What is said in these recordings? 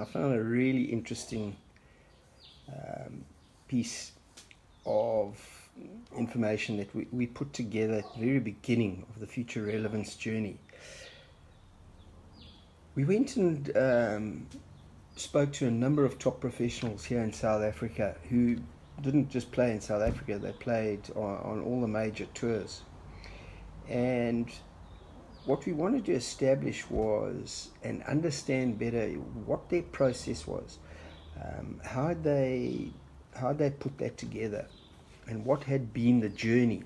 I found a really interesting piece of information that we put together at the very beginning of the Future Relevance journey. We went and spoke to a number of top professionals here in South Africa who didn't just play in South Africa, they played on all the major tours. And what we wanted to establish was and understand better what their process was, how they put that together, and what had been the journey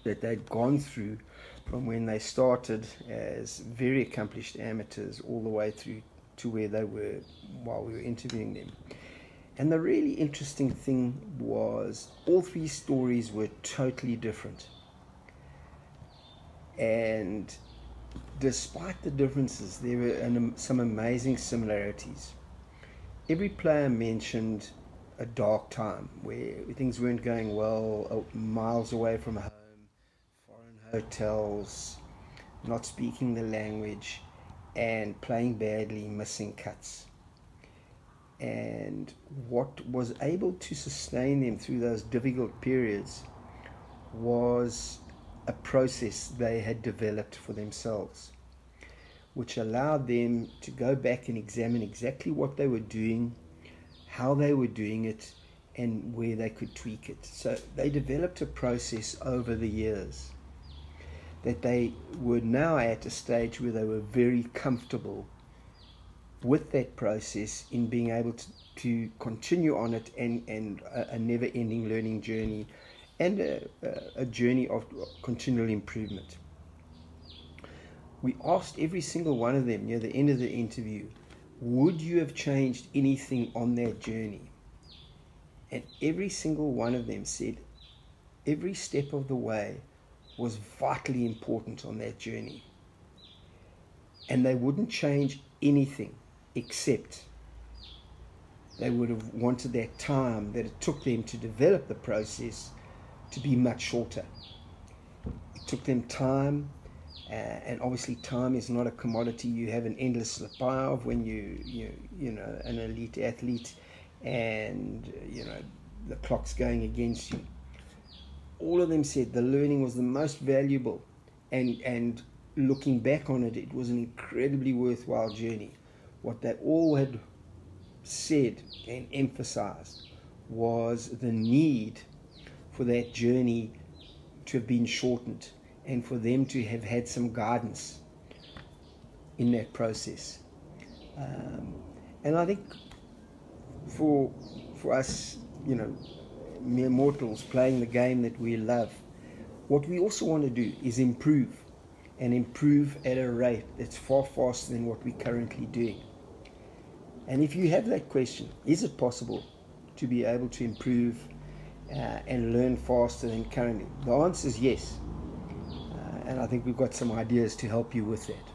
that they'd gone through from when they started as very accomplished amateurs all the way through to where they were while we were interviewing them. And the really interesting thing was all three stories were totally different. And despite the differences, there were some amazing similarities. Every player mentioned a dark time where things weren't going well, miles away from home, foreign hotels, not speaking the language, and playing badly, missing cuts. And what was able to sustain them through those difficult periods was a process they had developed for themselves, which allowed them to go back and examine exactly what they were doing, how they were doing it, and where they could tweak it. So they developed a process over the years that they were now at a stage where they were very comfortable with that process in being able to continue on it, and a never-ending learning journey and a journey of continual improvement. We asked every single one of them near the end of the interview, would you have changed anything on that journey? And every single one of them said every step of the way was vitally important on that journey. And they wouldn't change anything except they would have wanted that time that it took them to develop the process to be much shorter. It took them time, and obviously time is not a commodity you have an endless supply of when you know an elite athlete, and the clock's going against you. All of them said the learning was the most valuable, and looking back on it, it was an incredibly worthwhile journey. What they all had said and emphasized was the need for that journey to have been shortened, and for them to have had some guidance in that process. And I think for us, mere mortals playing the game that we love, what we also want to do is improve, and improve at a rate that's far faster than what we're currently doing. And if you have that question, is it possible to be able to improve and learn faster than currently? The answer is yes. And I think we've got some ideas to help you with that.